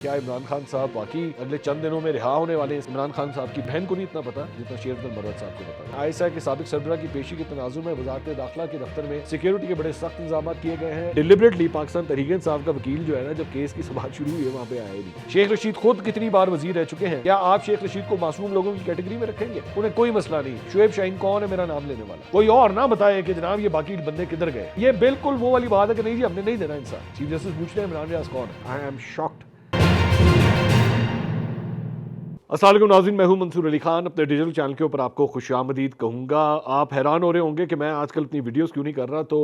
क्या इमरान खान साहब वाकई अगले चंद दिनों में रिहा होने वाले? इमरान खान साहब की बहन को नहीं इतना पता जितना शेर अब्दुल मर्वत साहब को पता है। ISI के साबिक सरबराह की पेशी के तनाजुर में वजारत दाखिला के दफ्तर में सिक्योरिटी के बड़े सख्त इंतजाम किए गए हैं। डिलिबरेटली पाकिस्तान तहरीक इंसाफ का वकील जो है ना, जब केस की समाअत शुरू हुई है वहाँ पे आया ही नहीं। शेख रशीद खुद कितनी बार वजीर रह चुके हैं, क्या आप शेख रशीद को मासूम लोगों की कैटेगरी में रखेंगे? उन्हें कोई मसला नहीं। शुएब शाहीन कौन है मेरा नाम लेने वाला? कोई और ना बताए कि जनाब ये बाकी बंदे किधर गए। ये बिल्कुल वो वाली बात है कि नहीं जी हमने नहीं देना इंसान। चीफ जस्टिस पूछ रहे हैं इमरान रियाज कौन है। I am shocked. अस्सलाम वालेकुम नाज़रीन, मैं हूं मंसूर अली खान। अपने डिजिटल चैनल के ऊपर आपको खुशामदीद कहूँगा। आप हैरान हो रहे होंगे कि मैं आजकल इतनी वीडियोस क्यों नहीं कर रहा। तो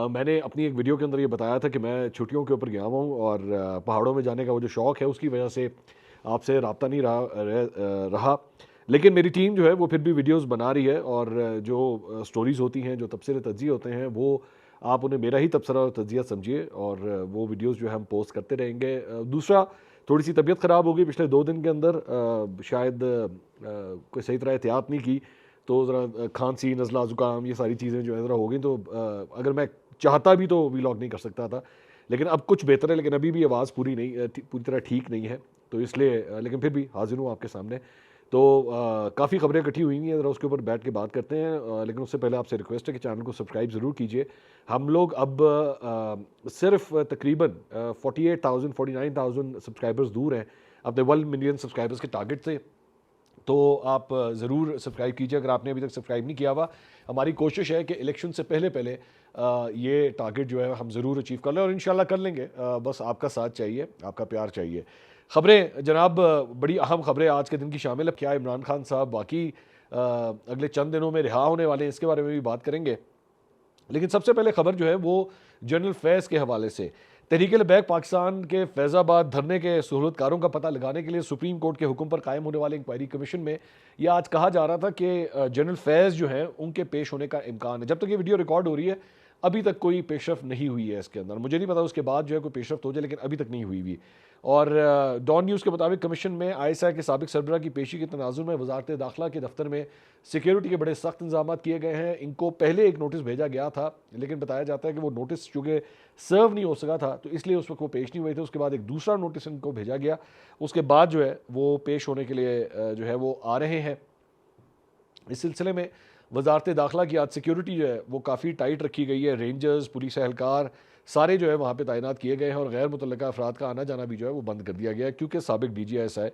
मैंने अपनी एक वीडियो के अंदर ये बताया था कि मैं छुट्टियों के ऊपर गया हुआ हूँ और पहाड़ों में जाने का वो जो शौक़ है उसकी वजह से आपसे रब्ता नहीं रहा। लेकिन मेरी टीम जो है वो फिर भी वीडियोज़ बना रही है और जो स्टोरीज़ होती हैं, जो तबसरे तज्ज़िये होते हैं, वो आप उन्हें मेरा ही तबसरा और तज्ज़िया समझिए और वो वीडियोज़ जो है हम पोस्ट करते रहेंगे। दूसरा, थोड़ी सी तबीयत ख़राब हो गई पिछले 2 दिन के अंदर, शायद कोई सही तरह एहतियात नहीं की तो ज़रा खांसी, नज़ला, ज़ुकाम ये सारी चीज़ें जो है ज़रा हो गई। तो अगर मैं चाहता भी तो वीलॉग नहीं कर सकता था, लेकिन अब कुछ बेहतर है। लेकिन अभी भी आवाज़ पूरी तरह ठीक नहीं है, तो इसलिए लेकिन फिर भी हाजिर हूँ आपके सामने। तो काफ़ी खबरें इकट्ठी हुई हैं, ज़रा उसके ऊपर बैठ के बात करते हैं। लेकिन उससे पहले आपसे रिक्वेस्ट है कि चैनल को सब्सक्राइब ज़रूर कीजिए। हम लोग अब सिर्फ तकरीबन 48,000 सब्सक्राइबर्स दूर हैं अपने 1 मिलियन सब्सक्राइबर्स के टारगेट से। तो आप ज़रूर सब्सक्राइब कीजिए अगर आपने अभी तक सब्सक्राइब नहीं किया हुआ। हमारी कोशिश है कि इलेक्शन से पहले ये टारगेट जो है हम ज़रूर अचीव कर लें और इंशाल्लाह कर लेंगे। बस आपका साथ चाहिए, आपका प्यार चाहिए। खबरें जनाब, बड़ी अहम खबरें आज के दिन की शामिल है। क्या इमरान खान साहब वाकई अगले चंद दिनों में रिहा होने वाले हैं, इसके बारे में भी बात करेंगे। लेकिन सबसे पहले खबर जो है वो जनरल फैज़ के हवाले से। तहरीक लबैक पाकिस्तान के फैज़ाबाद धरने के सहूलतकारों का पता लगाने के लिए सुप्रीम कोर्ट के हुक्म पर कायम होने वाले इंक्वायरी कमीशन में यह आज कहा जा रहा था कि जनरल फैज़ जो है उनके पेश होने का इम्कान है। जब तक ये वीडियो रिकॉर्ड हो रही है अभी तक कोई पेशरफ नहीं हुई है इसके अंदर। मुझे नहीं पता उसके बाद जो है कोई पेशरफ हो जाए, लेकिन अभी तक नहीं हुई हुई। और डॉन न्यूज़ के मुताबिक कमीशन में ISI के साबिक सरबराह की पेशी के तनाजुर में वजारत दाखिला के दफ्तर में सिक्योरिटी के बड़े सख्त इंतजाम किए गए हैं। इनको पहले एक नोटिस भेजा गया था, लेकिन बताया जाता है कि वो नोटिस चूँकि सर्व नहीं हो सका था तो इसलिए उस वक्त वो पेश नहीं हुए थे। उसके बाद एक दूसरा नोटिस इनको भेजा गया, उसके बाद जो है वो पेश होने के लिए जो है वो आ रहे हैं। इस सिलसिले में वजारत दाखिला की आज सिक्योरिटी जो है वो काफ़ी टाइट रखी गई है। रेंजर्स, पुलिस एहलकार सारे जो है वहाँ पे तैनात किए गए हैं और गैर मुतल्लका अफराद का आना जाना भी जो है वो बंद कर दिया गया है, क्योंकि साबिक DGSI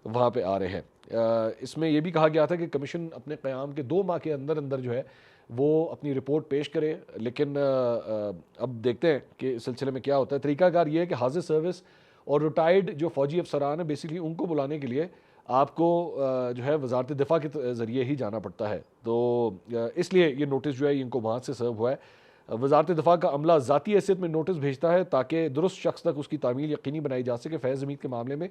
वहाँ पे आ रहे हैं। इसमें यह भी कहा गया था कि कमीशन अपने क़याम के 2 माह के अंदर अंदर जो है वो अपनी रिपोर्ट पेश करे। लेकिन अब देखते हैं कि इस सिलसिले में क्या होता है। तरीकाकार ये है कि हाजिर सर्विस और रिटायर्ड जो फ़ौजी अफसरान हैं, बेसिकली उनको बुलाने के लिए आपको जो है वजारत दिफा के ज़रिए ही जाना पड़ता है। तो इसलिए ये नोटिस जो है इनको वहाँ से सर्व हुआ है। वजारत दिफा का अमला ज़ाती हैसियत में नोटिस भेजता है ताकि दुरुस्त शख्स तक उसकी तामील यकीनी बनाई जा सके। फैज़ हमीद के मामले में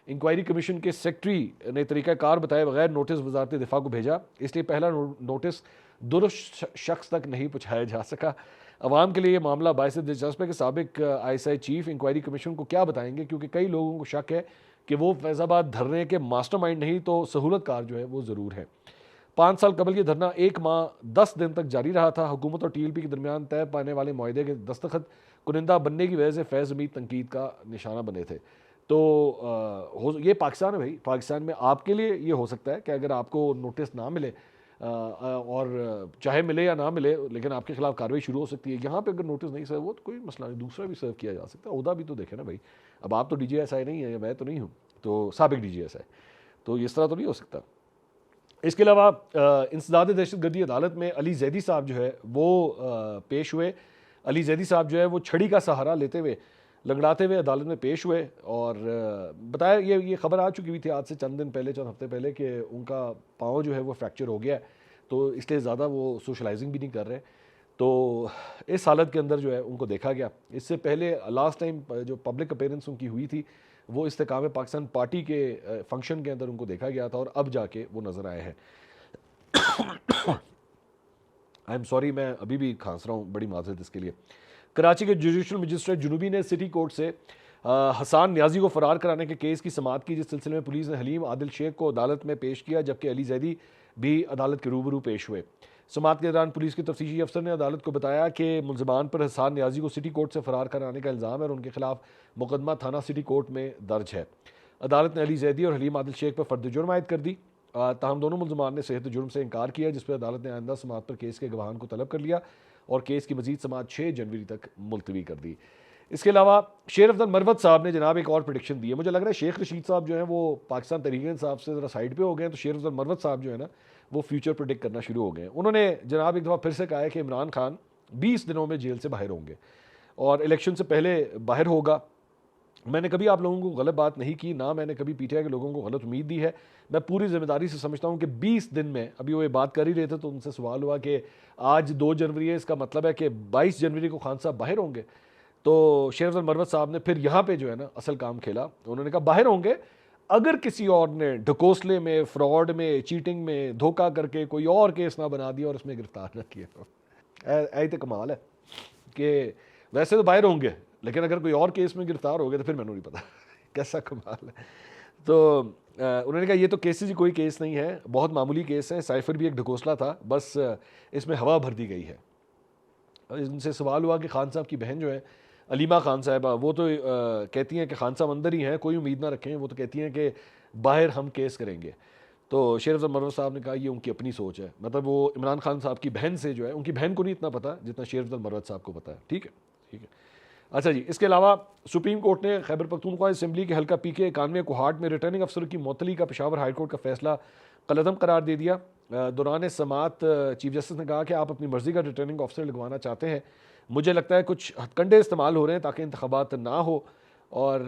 इंक्वायरी कमीशन के सेक्रेटरी ने तरीक़ाकार बताए बगैर नोटिस वजारत दिफा को भेजा, इसलिए पहला नोटिस दुरुस्त शख्स तक नहीं पहुँचाया जा सका। अवाम के लिए ये मामला बायस दिलचस्प है कि साबिक ISI चीफ इंक्वायरी कमीशन को क्या बताएंगे, क्योंकि कई लोगों को शक है कि वो फैज़ाबाद धरने के मास्टरमाइंड नहीं तो सहूलतकार जो है वो ज़रूर है। 5 साल कबल ये धरना 1 माह 10 दिन तक जारी रहा था। हुकूमत और TLP के दरमियान तय पाने वाले मुआहदे के दस्तखत कुनिंदा बनने की वजह से फैज़ हमीद तनकीद का निशाना बने थे। तो ये पाकिस्तान है भाई। पाकिस्तान में आपके लिए ये हो सकता है कि अगर आपको नोटिस ना मिले और चाहे मिले या ना मिले, लेकिन आपके खिलाफ कार्रवाई शुरू हो सकती है। यहाँ पे अगर नोटिस नहीं सर्व हो तो कोई मसला नहीं, दूसरा भी सर्व किया जा सकता है। ओहदा भी तो देखे ना भाई। अब आप तो DGSI नहीं है, मैं तो नहीं हूँ, तो साबिक DGSI, तो इस तरह तो नहीं हो सकता। इसके अलावा इंसदाद दहशतगर्दी अदालत में अली जैदी साहब जो है वो पेश हुए। अली जैदी साहब जो है वो छड़ी का सहारा लेते हुए लंगड़ाते हुए अदालत में पेश हुए और बताया, ये खबर आ चुकी हुई थी आज से चंद हफ्ते पहले कि उनका पाँव जो है वो फ्रैक्चर हो गया है, तो इसलिए ज़्यादा वो सोशलाइजिंग भी नहीं कर रहे। तो इस हालत के अंदर जो है उनको देखा गया। इससे पहले लास्ट टाइम जो पब्लिक अपीयरेंस उनकी हुई थी वो इस्तेकाम पाकिस्तान पार्टी के फंक्शन के अंदर उनको देखा गया था और अब जाके वो नज़र आए हैं। आई एम सॉरी, मैं अभी भी खांस रहा हूँ, बड़ी माजरत इसके लिए। कराची के जुडिशल मजिस्ट्रेट जुनूबी ने सिटी कोर्ट से हसान न्याजी को फरार कराने के केस की समाअत की, जिस सिलसिले में पुलिस ने हलीम आदिल शेख को अदालत में पेश किया, जबकि अली जैदी भी अदालत के रूबरू पेश हुए। समाअत के दौरान पुलिस के तफ्तीशी अफसर ने अदालत को बताया कि मुलजमान पर हसान न्याजी को सिटी कोर्ट से फरार कराने का इल्ज़ाम है और उनके खिलाफ मुकदमा थाना सिटी कोर्ट में दर्ज है। अदालत ने अली जैदी और हलीम आदिल शेख पर फर्द जुर्म आयद कर दी। ताहम दोनों मुलजमान ने सेहत जुर्म से इनकार किया, जिस पर अदालत ने आइंदा समाअत पर केस के गवाहान को तलब कर लिया और केस की मजीद समाअत 6 जनवरी तक मुलतवी कर दी। इसके अलावा शेर अफजल मरवत साहब ने जनाब एक और प्रेडिक्शन दी है। मुझे लग रहा है शेख रशीद साहब जो है वो पाकिस्तान तहरीक इंसाफ से ज़रा साइड पे हो गए हैं, तो शेर अफजल मरवत साहब जो है ना वो फ्यूचर प्रेडिक्ट करना शुरू हो गए हैं। उन्होंने जनाब एक दफ़ा फिर से कहा है कि इमरान खान 20 दिनों में जेल से बाहर होंगे और इलेक्शन से पहले बाहर होगा। मैंने कभी आप लोगों को गलत बात नहीं की, ना मैंने कभी पीटीआई के लोगों को गलत उम्मीद दी है। मैं पूरी जिम्मेदारी से समझता हूँ कि 20 दिन में, अभी वो ये बात कर ही रहे थे तो उनसे सवाल हुआ कि आज 2 जनवरी है, इसका मतलब है कि 22 जनवरी को खान साहब बाहर होंगे। तो शेर अफजल मरवत साहब ने फिर यहाँ पे जो है ना असल काम खेला। उन्होंने कहा बाहर होंगे अगर किसी और ने ढकोसले में, फ्रॉड में, चीटिंग में धोखा करके कोई और केस ना बना दिया और उसमें गिरफ्तार ना किया। ऐ तो कमाल है कि वैसे तो बाहर होंगे लेकिन अगर कोई और केस में गिरफ्तार हो गए तो फिर मैंने नहीं पता कैसा कमाल है। तो उन्होंने कहा ये तो केसेस ही कोई केस नहीं है, बहुत मामूली केस है, साइफर भी एक ढकोसला था, बस इसमें हवा भर दी गई है। इनसे सवाल हुआ कि खान साहब की बहन जो है अलीमा खान साहबा, वो तो कहती हैं कि खान साहब अंदर ही हैं, कोई उम्मीद ना रखें। वो तो कहती हैं कि बाहर हम केस करेंगे। तो शेर अफजल मरवत साहब ने कहा ये उनकी अपनी सोच है, मतलब वो इमरान खान साहब की बहन से जो है, उनकी बहन को नहीं इतना पता जितना शेर अफजल मरवत साहब को पता है। ठीक है, ठीक है। अच्छा जी, इसके अलावा सुप्रीम कोर्ट ने खैबर पख्तूनख्वा असेंबली के हल्का पीके 91 कोहाट में रिटर्निंग अफसर की मुअत्तली का पेशावर हाईकोर्ट का फैसला कलअदम करार दे दिया। दौरान समाअत चीफ जस्टिस ने कहा कि आप अपनी मर्जी का रिटर्निंग ऑफिसर लगवाना चाहते हैं, मुझे लगता है कुछ हथकंडे इस्तेमाल हो रहे हैं ताकि इंतखाबात ना हो और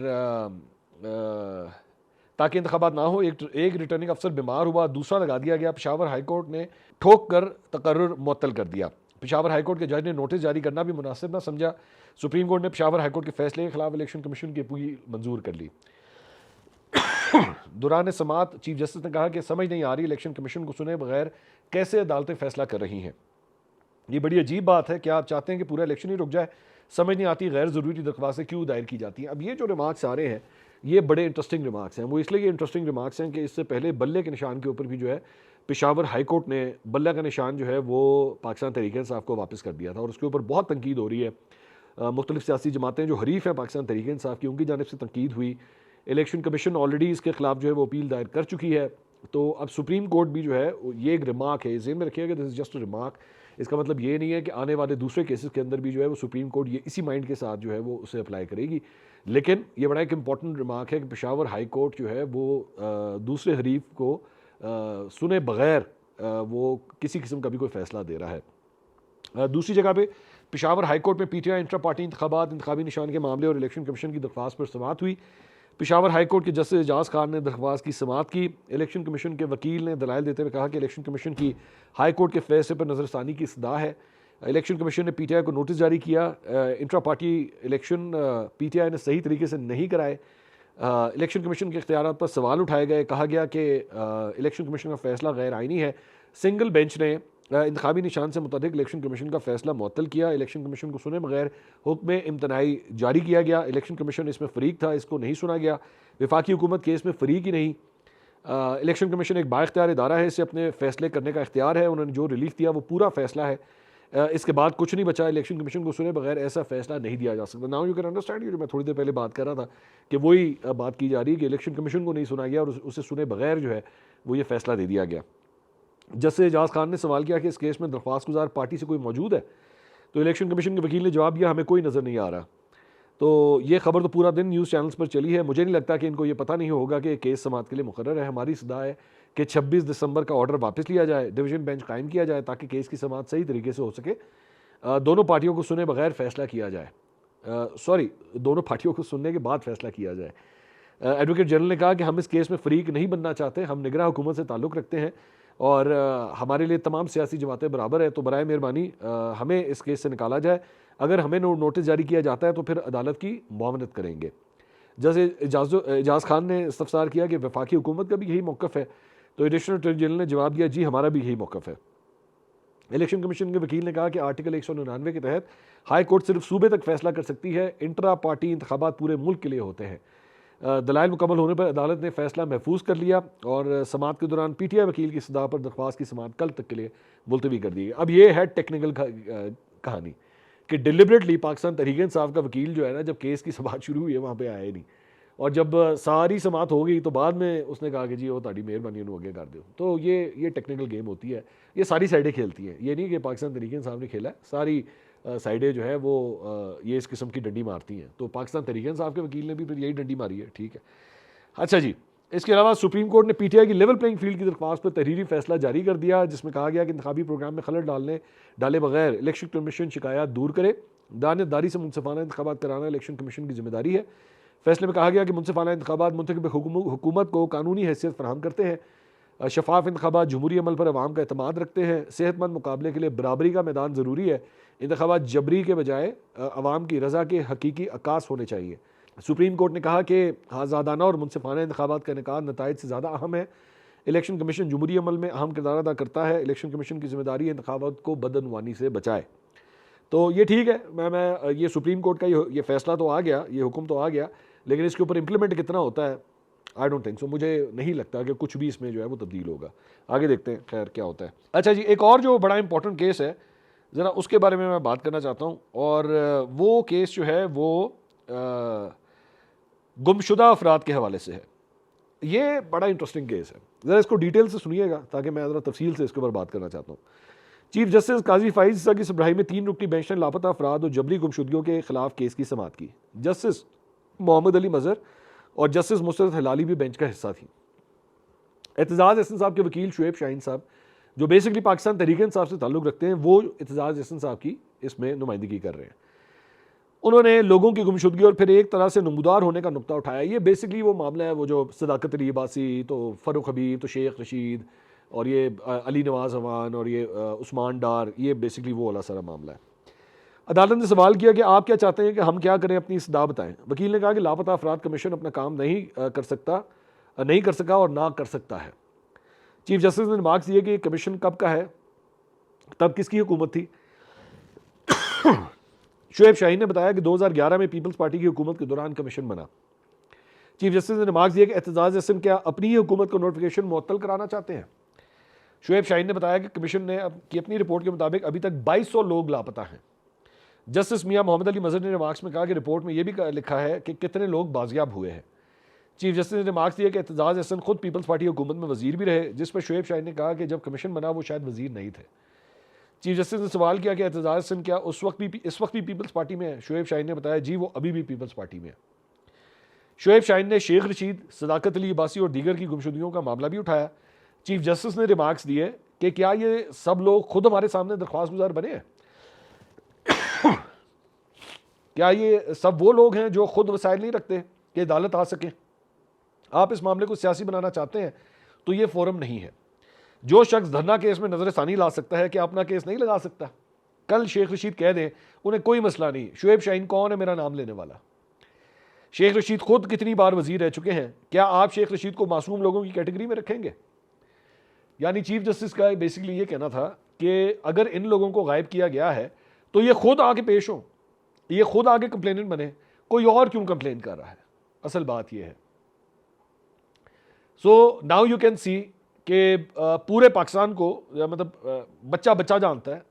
ताकि इंतखाबात ना हो। एक रिटर्निंग अफसर बीमार हुआ, दूसरा लगा दिया गया। पेशावर हाईकोर्ट ने ठोक कर तकर्रुर मुअत्तल कर दिया। पेशावर हाईकोर्ट के जज ने नोटिस जारी करना भी मुनासिब ना समझा। सुप्रीम कोर्ट ने पेशावर हाईकोर्ट के फैसले के खिलाफ इलेक्शन कमीशन की अपील मंजूर कर ली। दौरान समाअत चीफ जस्टिस ने कहा कि समझ नहीं आ रही इलेक्शन कमीशन को सुने बगैर कैसे अदालतें फैसला कर रही हैं। ये बड़ी अजीब बात है, क्या आप चाहते हैं कि पूरा इलेक्शन ही रुक जाए? समझ नहीं आती गैर ज़रूरी दरख्वास्तें क्यों दायर की जाती हैं। अब ये जो रिमार्क्स आ रहे हैं ये बड़े इंटरेस्टिंग रिमार्क्स हैं। वो इसलिए ये इंटरेस्टिंग रिमार्क्स हैं कि इससे पहले बल्ले के निशान के ऊपर भी जो है पेशावर हाई कोर्ट ने बल्ला का निशान जो है वो पाकिस्तान तहरीक इंसाफ को वापस कर दिया था और उसके ऊपर बहुत तनकीद हो रही है। मुख्तलिफ सियासी जमातें जो हरीफ हैं पाकिस्तान तहरीक इंसाफ की, उनकी जानिब से तनकीद हुई। इलेक्शन कमीशन ऑलरेडी इसके खिलाफ जो है वो अपील दायर कर चुकी है। तो अब सुप्रीम कोर्ट भी जो है ये एक रिमार्क है, ज़हन में रखिएगा, दिस इज़ जस्ट रिमार्क। इसका मतलब ये नहीं है कि आने वाले दूसरे केसेस के अंदर भी जो है वो सुप्रीम कोर्ट ये इसी माइंड के साथ जो है वो उसे अप्लाई करेगी। लेकिन ये बड़ा एक इंपॉर्टेंट रिमार्क है कि पेशावर हाई कोर्ट जो है वो दूसरे हरीफ को सुने बगैर वो किसी किस्म का भी कोई फैसला दे रहा है। दूसरी जगह पे पेशावर हाई कोर्ट में पीटीआई इंट्रा पार्टी इंतखाबात, इंतखाबी निशान के मामले और इलेक्शन कमीशन की दरख्वास्त पर समाअत हुई। पेशावर हाई कोर्ट के जस्टिस एजाज खान ने दरख्वास्त की समाअत की। इलेक्शन कमीशन के वकील ने दलाइल देते हुए कहा कि इलेक्शन कमीशन की हाई कोर्ट के फैसले पर नज़रसानी की सदा है। इलेक्शन कमीशन ने पीटीआई को नोटिस जारी किया। इंट्रा पार्टी इलेक्शन पीटीआई ने सही तरीके से नहीं कराए। इलेक्शन कमीशन के इख्तियारात पर सवाल उठाए गए। कहा गया कि इलेक्शन कमीशन का फैसला गैर आइनी है। सिंगल बेंच ने इंतखाबी निशान से मुताबिक इलेक्शन कमीशन का फैसला मुअत्तल किया। इलेक्शन कमीशन को सुने बगैर हुक्म इम्तनाई जारी किया गया। इलेक्शन कमीशन इसमें फ़रीक था, इसको नहीं सुना गया। वफाकी हुकूमत केस में फ़रीक ही नहीं। इलेक्शन कमीशन एक बाइख्तियार इदारा है, इसे अपने फैसले करने का इख्तियार है। उन्होंने जो रिलीफ दिया वो पूरा फैसला है, इसके बाद कुछ नहीं बचा। इलेक्शन कमीशन को सुने बगैर ऐसा फैसला नहीं दिया जा सकता। नाउ यू कैन अंडरस्टैंड, जो मैं थोड़ी देर पहले बात कर रहा था कि वही बात की जा रही है कि इलेक्शन कमीशन को नहीं सुना गया और उसे सुने बगैर जो है वो ये फैसला दे दिया गया। जस्टिस एजाज खान ने सवाल किया कि इस केस में दरख्वास्त गुजार पार्टी से कोई मौजूद है, तो इलेक्शन कमीशन के वकील ने जवाब दिया हमें कोई नज़र नहीं आ रहा। तो ये खबर तो पूरा दिन न्यूज़ चैनल्स पर चली है। मुझे नहीं लगता कि इनको ये पता नहीं होगा कि केस समाअत के लिए मुकर्रर है। हमारी सदा है कि 26 दिसंबर का ऑर्डर वापस लिया जाए, डिवीज़न बेंच कायम किया जाए ताकि केस की समाअत सही तरीके से हो सके। दोनों पार्टियों को सुने बगैर फैसला किया जाए, दोनों पार्टियों को सुनने के बाद फैसला किया जाए। एडवोकेट जनरल ने कहा कि हम इस केस में फ़रीक नहीं बनना चाहते, हम निगरान हुकूमत से ताल्लुक़ रखते हैं और हमारे लिए तमाम सियासी जमातें बराबर है, तो बराए मेहरबानी हमें इस केस से निकाला जाए। अगर हमें नोटिस जारी किया जाता है तो फिर अदालत की मुआवनत करेंगे। जैसे एजाज खान ने इस्तफसार किया कि वफाकी हुकूमत का भी यही मौक़िफ़ है, तो एडिशनल अटॉर्नी जनरल ने जवाब दिया जी हमारा भी यही मौक़िफ़ है। इलेक्शन कमीशन के वकील ने कहा कि आर्टिकल 199 के तहत हाई कोर्ट सिर्फ सूबे तक फैसला कर सकती है, इंट्रा पार्टी इंतखाबात पूरे मुल्क के लिए होते हैं। दलाइल मुकम्मल होने पर अदालत ने फैसला महफूज कर लिया और समाअत के दौरान पीटीआई वकील की सदा पर दरख्वास्त की समाअत कल तक के लिए मुलतवी कर दी गई। अब ये है टेक्निकल कहानी कि डिलिबरेटली पाकिस्तान तहरीक इंसाफ का वकील जो है ना, जब केस की समाअत शुरू हुई है वहाँ पे आया ही नहीं, और जब सारी समाअत हो गई तो बाद में उसने कहा कि जी वो ताड़ी मेहरबानी उन्होंने आगे कर दो। तो ये टेक्निकल गेम होती है, ये सारी साइडें खेलती हैं। ये नहीं कि पाकिस्तान तहरीक इंसाफ ने खेला है, सारी साइडें जो है वो ये इस किस्म की डंडी मारती हैं। तो पाकिस्तान तहरीक इंसाफ के वकील ने भी फिर यही डंडी मारी है, ठीक है। अच्छा जी, इसके अलावा सुप्रीम कोर्ट ने पीटीआई की लेवल प्लेइंग फील्ड की दरख्वास्त पर तहरीरी फैसला जारी कर दिया, जिसमें कहा गया कि इंतखाबी प्रोग्राम में खलल डाले बगैर इलेक्शन कमीशन शिकायत दूर करे। दानियतदारी से मुनसिफाना इंतखाबात कराना इलेक्शन कमीशन की जिम्मेदारी है। फैसले में कहा गया कि मुनसिफाना इंतखाबात मुंतखब हुकूमत को कानूनी हैसियत फराहम करते हैं। शफाफ इंतखाबात जमहूरी अमल पर अवाम का एतमाद रखते हैं। सेहतमंद मुकाबले के लिए बराबरी का मैदान ज़रूरी है। इंतखाबात जबरी के बजाय अवाम की रज़ा के हकीकी अक्कास होने चाहिए। सुप्रीम कोर्ट ने कहा कि आज़ादाना और मुनसिफाना इंतखाबात का इनेकाद नताइज से ज़्यादा अहम है। इलेक्शन कमीशन जमहूरी अमल में अहम किरदार अदा करता है। इलेक्शन कमीशन की जिम्मेदारी इंतखाबात को बदअनवानी से बचाए। तो ये ठीक है, मैं ये सुप्रीम कोर्ट का ये फैसला तो आ गया, ये हुक्म तो आ गया, लेकिन इसके ऊपर इम्प्लीमेंट कितना होता है आई डोंट थिंक सो। मुझे नहीं लगता कि कुछ भी इसमें जो है वो तब्दील होगा। आगे देखते हैं खैर क्या होता है। अच्छा जी, एक और जो बड़ा इंपॉर्टेंट केस है, ज़रा उसके बारे में मैं बात करना चाहता हूँ, और वो केस जो है वो गुमशुदा अफराद के हवाले से है। ये बड़ा इंटरेस्टिंग केस है, ज़रा इसको डिटेल से सुनिएगा ताकि मैं ज़रा तफसील से इसके ऊपर बात करना चाहता हूँ। चीफ जस्टिस काजी फाइज ईसा की सरबराही में 3 रुकनी बेंच ने लापता अफराद और जबरी गुमशुदगियों के खिलाफ केस की समाअत की। जस्टिस मोहम्मद अली मज़हर और जस्टिस मुसरत हिलाली भी बेंच का हिस्सा थी। एतजाज़ हसन साहब के वकील शुएब शाहीन साहब, जो बेसिकली पाकिस्तान तहरीक इंसाफ से ताल्लुक़ रखते हैं, वो एतजाज़ हसन साहब की इसमें नुमाइंदगी कर रहे हैं। उन्होंने लोगों की गुमशुदगी और फिर एक तरह से नमूदार होने का नुक्ता उठाया। ये बेसिकली वो मामला है, वो जो सदाकत अली अब्बासी, तो फ़ारूक हबीब, तो शेख रशीद और ये अली नवाज़ अवान और ये उस्मान डार, ये बेसिकली वो वाला सारा मामला है। अदालत ने सवाल किया कि आप क्या चाहते हैं कि हम क्या करें, अपनी सदा बताएं। वकील ने कहा कि लापता अफराद कमीशन अपना काम नहीं कर सका और ना कर सकता है। चीफ जस्टिस ने मार्क्स दिए कि कमीशन कब का है, तब किसकी हुकूमत थी। शुएब शाहीन ने बताया कि 2011 में पीपल्स पार्टी की हुकूमत के दौरान कमीशन बना। चीफ जस्टिस ने मार्क्स दिया कि एतजाज़ हसन क्या अपनी ही हुकूमत को नोटिफिकेशन मुअत्तल कराना चाहते हैं। शुएब शाहीन ने बताया कि कमीशन ने की अपनी रिपोर्ट के मुताबिक अभी तक 2200 लोग लापता हैं। जस्टिस मियां मोहम्मद अली मज़हर ने रिमार्क्स में कहा कि रिपोर्ट में यह भी लिखा है कि कितने लोग बाजियाब हुए हैं। चीफ जस्टिस ने रिमार्क्स दिया कि एतजाज़ हसन खुद पीपल्स पार्टी हुकूमत में वजीर भी रहे, जिस पर शुएब शाहीन ने कहा कि जब कमीशन बना वो शायद वजीर नहीं थे। चीफ जस्टिस ने सवाल किया कि एतजाज़ हसन क्या इस वक्त भी पीपल्स पार्टी में है। शुएब शाहीन ने बताया जी वो अभी भी पीपल्स पार्टी में है। शुएब शाहीन ने शेख रशीद, सदाकत अली अब्बासी और दीगर की गुमशुदगियों का मामला भी उठाया। चीफ जस्टिस ने रिमार्क्स दिए कि क्या ये सब लोग खुद हमारे सामने दरख्वास्त गुजार बने हैं। क्या ये सब वो लोग हैं जो खुद वसाइल नहीं रखते कि अदालत आ सकें। आप इस मामले को सियासी बनाना चाहते हैं तो ये फोरम नहीं है। जो शख्स धरना केस में नजरसानी ला सकता है क्या अपना केस नहीं लगा सकता। कल शेख रशीद कह दें, उन्हें कोई मसला नहीं। शुएब शाहीन कौन है मेरा नाम लेने वाला। शेख रशीद खुद कितनी बार वजीर रह चुके हैं, क्या आप शेख रशीद को मासूम लोगों की कैटेगरी में रखेंगे। यानी चीफ जस्टिस का बेसिकली ये कहना था कि अगर इन लोगों को गायब किया गया है तो ये खुद आके पेश हो, ये खुद आगे कंप्लेनेंट बने, कोई और क्यों कंप्लेन कर रहा है। असल बात ये है। So now you can see कि पूरे पाकिस्तान को मतलब बच्चा बच्चा जानता है,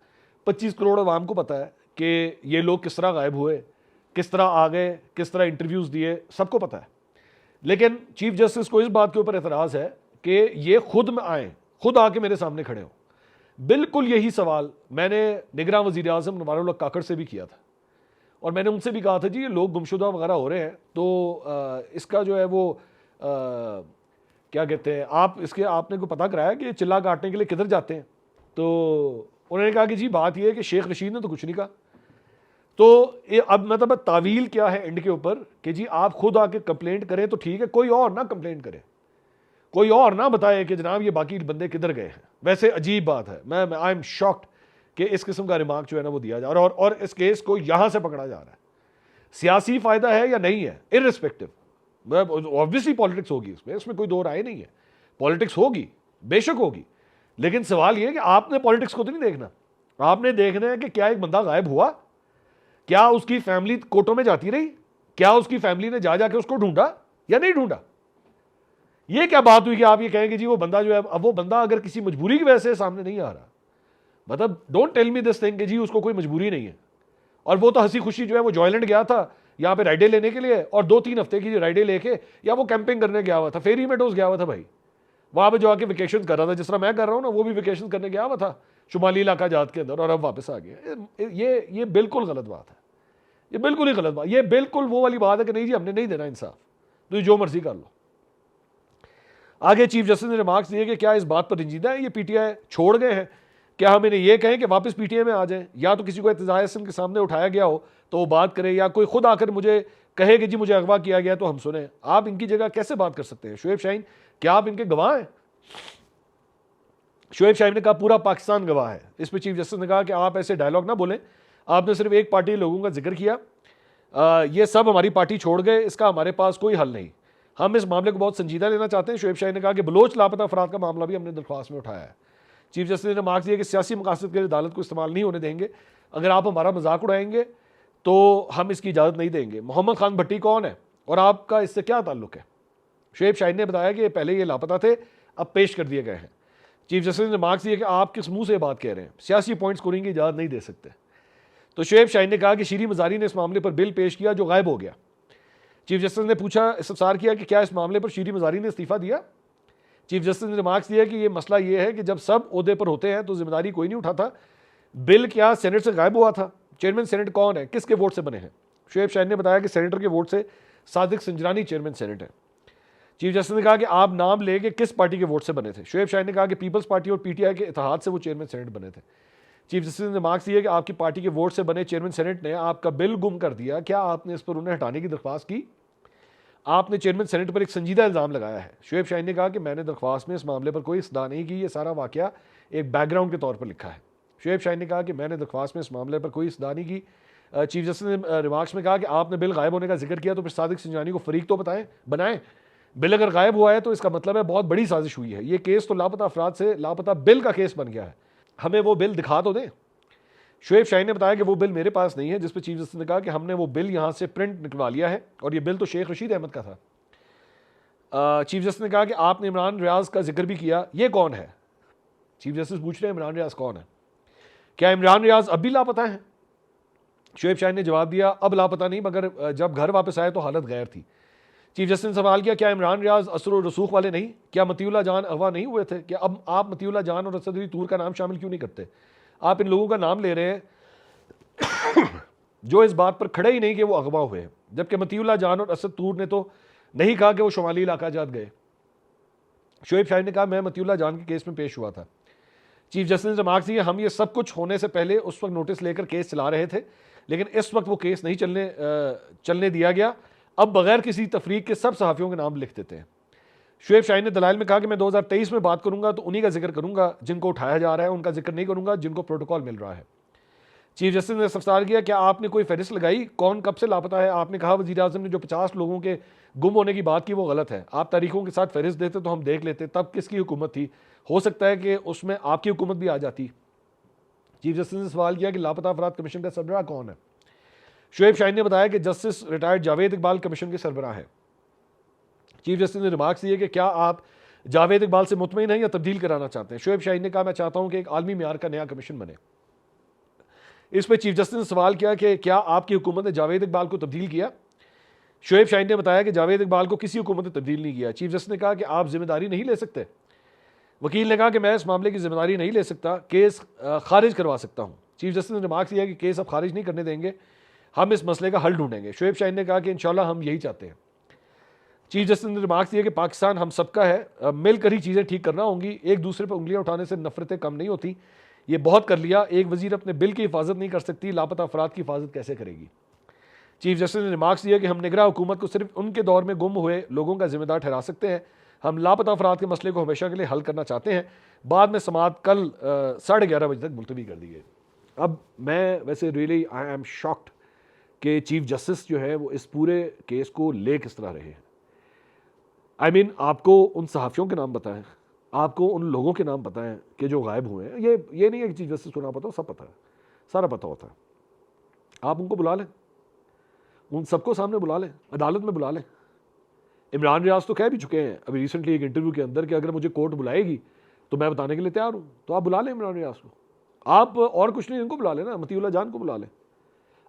25 करोड़ अवाम को पता है कि ये लोग किस तरह गायब हुए, किस तरह आ गए, किस तरह इंटरव्यूज़ दिए, सबको पता है। लेकिन चीफ जस्टिस को इस बात के ऊपर एतराज़ है कि ये खुद में आए, खुद आके मेरे सामने खड़े हों। बिल्कुल यही सवाल मैंने निगरान वज़ीर आज़म नवारुल हक काकड़ से भी किया था, और मैंने उनसे भी कहा था जी ये लोग गुमशुदा वगैरह हो रहे हैं, तो इसका जो है वो क्या कहते हैं, आपने को पता कराया कि चिल्ला काटने के लिए किधर जाते हैं। तो उन्होंने कहा कि जी बात यह है कि शेख रशीद ने तो कुछ नहीं कहा। तो ये अब मतलब तावील क्या है एंड के ऊपर कि जी आप खुद आके कंप्लेंट करें तो ठीक है, कोई और ना कंप्लेंट करे, कोई और ना बताए कि जनाब ये बाकी बंदे किधर गए हैं। वैसे अजीब बात है, मैं आई एम शॉक्ड कि इस किस्म का रिमार्क जो है ना वो दिया जा रहा है, और इस केस को यहां से पकड़ा जा रहा है। सियासी फायदा है या नहीं है, इररिस्पेक्टिव, ऑब्वियसली पॉलिटिक्स होगी इसमें कोई दो राय नहीं है। पॉलिटिक्स होगी, बेशक होगी, लेकिन सवाल यह है कि आपने पॉलिटिक्स को तो नहीं देखना। आपने देखना है कि क्या एक बंदा गायब हुआ, क्या उसकी फैमिली कोर्टों में जाती रही, क्या उसकी फैमिली ने जा जाके उसको ढूंढा, या नहीं ढूंढा? ये क्या बात हुई कि आप ये कहेंगे जी वो बंदा जो है, अब वो बंदा अगर किसी मजबूरी की वजह से सामने नहीं आ रहा, मतलब don't tell me this thing कि जी उसको कोई मजबूरी नहीं है, और वो तो हंसी खुशी जो है वो जॉयलैंड गया था यहाँ पे राइडे लेने के लिए, और 2-3 हफ्ते की राइडे लेके या वो कैंपिंग करने गया हुआ था, फेरी में डोज गया हुआ था भाई, वहां पे जो आके वेकेशन कर रहा था, जिस तरह मैं कर रहा हूँ ना, वो भी वेकेशन करने गया हुआ था शुमाली इलाका जात के अंदर, और अब वापस आ गया। ये बिल्कुल गलत बात है, ये बिल्कुल ही गलत बात, ये बिल्कुल वो वाली बात है कि नहीं जी हमने नहीं देना इंसाफ, तो ये जो मर्जी कर लो। आगे चीफ जस्टिस ने रिमार्क्स दिए कि क्या इस बात पर रंजीदा है ये पीटीआई छोड़ गए हैं, क्या हम इन्हें यह कहें कि वापस पीटीआई में आ जाएं, या तो किसी को एतजाज हसन के सामने उठाया गया हो तो वो बात करे, या कोई खुद आकर मुझे कहे कि जी मुझे अगवा किया गया तो हम सुने। आप इनकी जगह कैसे बात कर सकते हैं? शुएब शाहीन, क्या आप इनके गवाह हैं? शुएब शाहीन ने कहा पूरा पाकिस्तान गवाह है। इस पर चीफ जस्टिस ने कहा कि आप ऐसे डायलॉग ना बोलें, आपने सिर्फ एक पार्टी के लोगों का जिक्र किया, ये सब हमारी पार्टी छोड़ गए, इसका हमारे पास कोई हल नहीं, हम इस मामले को बहुत संजीदा लेना चाहते हैं। शुएब शाहीन ने कहा कि बलोच लापता अफराद का मामला भी हमने दरख्वास्त में उठाया है। चीफ जस्टिस ने मार्क्स दिया कि सियासी मकासद के लिए अदालत को इस्तेमाल नहीं होने देंगे, अगर आप हमारा मजाक उड़ाएंगे तो हम इसकी इजाज़त नहीं देंगे। मोहम्मद खान भट्टी कौन है और आपका इससे क्या ताल्लुक है? शुएब शाहीन ने बताया कि पहले ये लापता थे, अब पेश कर दिए गए हैं। चीफ जस्टिस ने मार्क्स दिया कि आप किस मुंह से बात कह रहे हैं, सियासी पॉइंट स्कोरिंग की इजाज़त नहीं दे सकते। तो शुएब शाहीन ने कहा कि शीरी मजारी ने इस मामले पर बिल पेश किया जो गायब हो गया। चीफ जस्टिस ने पूछा, इस्तफसार किया कि क्या इस मामले पर शीरी मजारी ने इस्तीफा दिया? चीफ जस्टिस ने रिमार्क्स दिया कि ये मसला ये है कि जब सब ओहदे पर होते हैं तो जिम्मेदारी कोई नहीं उठाता। बिल क्या सेनेट से गायब हुआ था? चेयरमैन सेनेट कौन है, किसके वोट से बने हैं? शुएब शाहीन ने बताया कि सेनेटर के वोट से सादिक संजरानी चेयरमैन सेनेट है। चीफ जस्टिस ने कहा कि आप नाम ले कि किस पार्टी के वोट से बने थे? शुएब शाहीन ने कहा कि पीपल्स पार्टी और पीटीआई के इत्तेहाद से वो चेयरमैन सेनेट बने थे। चीफ जस्टिस ने मार्क्स दिया कि आपकी पार्टी के वोट से बने चेयरमैन सेनेट ने आपका बिल गुम कर दिया, क्या आपने इस पर उन्हें हटाने की दरख्वास्त की? आपने चेयरमैन सेनेट पर एक संजीदा इल्ज़ाम लगाया है। शुएब शाहीन ने कहा कि मैंने दरख्वास्त में इस मामले पर कोई इस्तदा नहीं की, ये सारा वाकया एक बैकग्राउंड के तौर पर लिखा है। शुएब शाहीन ने कहा कि मैंने दरख्वास्त में इस मामले पर कोई इस्तदा नहीं की। चीफ जस्टिस ने रिमार्क्स में कहा कि आपने बिल गायब होने का जिक्र किया तो फिर सादिक संजरानी को फरीक तो बनाएं। बिल अगर गायब हुआ है तो इसका मतलब है बहुत बड़ी साजिश हुई है। ये केस तो लापता अफराद से लापता बिल का केस बन गया है, हमें वो बिल दिखा तो दें। शुएब शाहीन ने बताया कि वो बिल मेरे पास नहीं है, जिस पर चीफ जस्टिस ने कहा कि हमने वो बिल यहाँ से प्रिंट निकलवा लिया है और ये बिल तो शेख रशीद अहमद का था। चीफ जस्टिस ने कहा कि आपने इमरान रियाज का जिक्र भी किया, ये कौन है? चीफ जस्टिस पूछ रहे हैं इमरान रियाज कौन है, क्या इमरान रियाज अब भी लापता है? शुएब शाहीन ने जवाब दिया अब लापता नहीं, मगर जब घर वापस आए तो हालत गैर थी। चीफ जस्टिस ने सवाल किया क्या इमरान रियाज असर और रसूख वाले नहीं, क्या मतीउल्लाह जान अगवा नहीं हुए थे? क्या अब आप मतीउल्लाह जान और असद अली तूर का नाम शामिल क्यों नहीं करते? आप इन लोगों का नाम ले रहे हैं जो इस बात पर खड़े ही नहीं कि वो अगवा हुए हैं, जबकि मतीउल्लाह जान और असद तूर ने तो नहीं कहा कि वो शुमाली इलाका जात गए। शुएब शाहीन ने कहा मैं मतीउल्लाह जान के केस में पेश हुआ था। चीफ जस्टिस ने रिमार्क्स दिए हम ये सब कुछ होने से पहले उस वक्त नोटिस लेकर केस चला रहे थे, लेकिन इस वक्त वो केस नहीं चलने दिया गया। अब बगैर किसी तफरीक के सब सहाफ़ियों के नाम लिख देते हैं। शुएब शाहीन ने दलाइल में कहा कि मैं 2023 में बात करूंगा तो उन्हीं का जिक्र करूंगा जिनको उठाया जा रहा है, उनका जिक्र नहीं करूंगा जिनको प्रोटोकॉल मिल रहा है। चीफ जस्टिस ने इस्तफसार किया क्या आपने कोई फहरिस्त लगाई कौन कब से लापता है? आपने कहा वज़ीर आज़म ने जो 50 लोगों के गुम होने की बात की वो गलत है, आप तारीखों के साथ फहरिस्त देते तो हम देख लेते तब किसकी हुकूमत थी, हो सकता है कि उसमें आपकी हुकूमत भी आ जाती। चीफ जस्टिस ने सवाल किया कि लापता अफराद कमीशन का सरबराह कौन है? शुएब शाहीन ने बताया कि justice retired Javed Iqbal commission के सरबराह है। चीफ जस्टिस ने रिमार्क्स दिए कि क्या आप जावेद इकबाल से मुतमईन हैं या तब्दील कराना चाहते हैं? शुएब शाहीन ने कहा मैं चाहता हूं कि एक आलमी मेयार का नया कमीशन बने। इस पर चीफ जस्टिस ने सवाल किया कि क्या आपकी हुकूमत ने जावेद इकबाल को तब्दील किया? शुएब शाहीन ने बताया कि जावेद इकबाल को किसी हुकूमत ने तब्दील नहीं किया। चीफ जस्टिस ने कहा कि आप जिम्मेदारी नहीं ले सकते? वकील ने कहा कि मैं इस मामले की जिम्मेदारी नहीं ले सकता, केस खारिज करवा सकता हूँ। चीफ जस्टिस ने रिमार्क्स दिया कि केस अब खारिज नहीं करने देंगे, हम इस मसले का हल ढूंढेंगे। शुएब शाहीन ने कहा कि इंशाल्लाह हम यही चाहते हैं। चीफ जस्टिस ने रिमार्क्स दिया कि पाकिस्तान हम सबका है, मिलकर ही चीज़ें ठीक करना होंगी, एक दूसरे पर उंगलियां उठाने से नफरतें कम नहीं होती, ये बहुत कर लिया, एक वजीर अपने बिल की हिफाजत नहीं कर सकती, लापता अफराद की हिफाजत कैसे करेगी? चीफ जस्टिस ने रिमार्क्स दिया कि हम निगरान हुकूमत को सिर्फ उनके दौर में गुम हुए लोगों का जिम्मेदार ठहरा सकते हैं, हम लापता अफराद के मसले को हमेशा के लिए हल करना चाहते हैं। बाद में समाअत कल 11:30 बजे तक मुलतवी कर दी गई। अब मैं वैसे रियली आई एम शॉक्ड कि चीफ जस्टिस जो है वो इस पूरे केस को ले किस तरह रहे हैं। आई मीन आपको उन सहाफ़ियों के नाम बताएं, आपको उन लोगों के नाम बताएं कि जो गायब हुए हैं। ये नहीं है कि चीफ जस्टिस को ना पता हो, सब पता है, सारा पता होता है। आप उनको बुला लें, उन सबको सामने बुला लें, अदालत में बुला लें, इमरान रियाज तो कह भी चुके हैं अभी रिसेंटली एक इंटरव्यू के अंदर कि अगर मुझे कोर्ट बुलाएगी तो मैं बताने के लिए तैयार हूँ। तो आप बुला लें इमरान रियाज को, आप और कुछ नहीं, इनको बुला लें ना, मतीउल्लाह जान को बुला लें,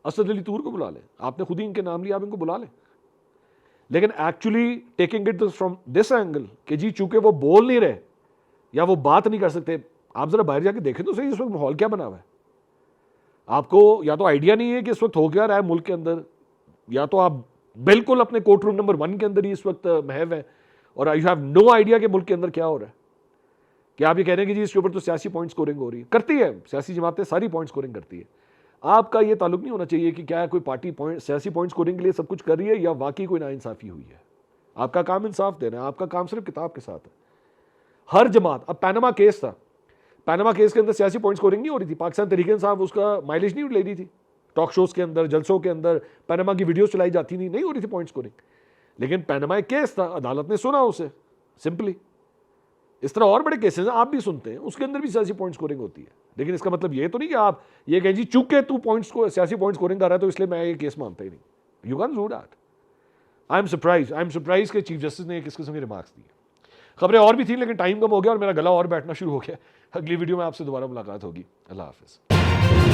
असद अली तूर को बुला लें, आपने खुद ही इनके नाम लिया, आप इनको बुला लें। लेकिन actually taking it from this angle कि जी चूंकि वो बोल नहीं रहे या वो बात नहीं कर सकते, आप जरा बाहर जाके देखें तो सही इस वक्त माहौल क्या बना हुआ है। आपको या तो आइडिया नहीं है कि इस वक्त हो क्या रहा है मुल्क के अंदर, या तो आप बिल्कुल अपने कोर्ट रूम नंबर 1 के अंदर ही इस वक्त महव है और यू हैव नो आइडिया कि मुल्क के अंदर क्या हो रहा है। कि आप ये कह रहे हैं कि जी इसके ऊपर तो सियासी पॉइंट स्कोरिंग हो रही है, करती है सियासी जमातें, सारी पॉइंट स्कोरिंग करती है। आपका ये ताल्लुक नहीं होना चाहिए कि क्या कोई पार्टी सियासी पॉइंट स्कोरिंग के लिए सब कुछ कर रही है या वाकई कोई नाइंसाफी हुई है। आपका काम इंसाफ देना है, आपका काम सिर्फ किताब के साथ है। हर जमात, अब पैनामा केस था, पैनामा केस के अंदर सियासी पॉइंट स्कोरिंग नहीं हो रही थी, पाकिस्तान तहरीक इंसाफ उसका माइलेज नहीं ले रही थी, टॉक शोज के अंदर, जलसों के अंदर पैनामा की वीडियोस चलाई जाती नहीं हो रही थी पॉइंट स्कोरिंग। लेकिन पैनामा एक केस था, अदालत ने सुना उसे सिंपली। इस तरह और बड़े केसेस हैं, आप भी सुनते हैं, उसके अंदर भी सियासी पॉइंट स्कोरिंग होती है। लेकिन इसका मतलब ये तो नहीं कि आप ये कहें जी चूंकि तू पॉइंट्स को सियासी पॉइंट स्कोरिंग कर रहा है तो इसलिए मैं ये केस मानता ही नहीं। You can do that. I am surprise कि चीफ जस्टिस ने किस किस्म के रिमार्क्स दिए। खबरें और भी थी लेकिन टाइम कम हो गया और मेरा गला और बैठना शुरू हो गया। अगली वीडियो में आपसे दोबारा मुलाकात होगी। अल्लाह हाफिज़।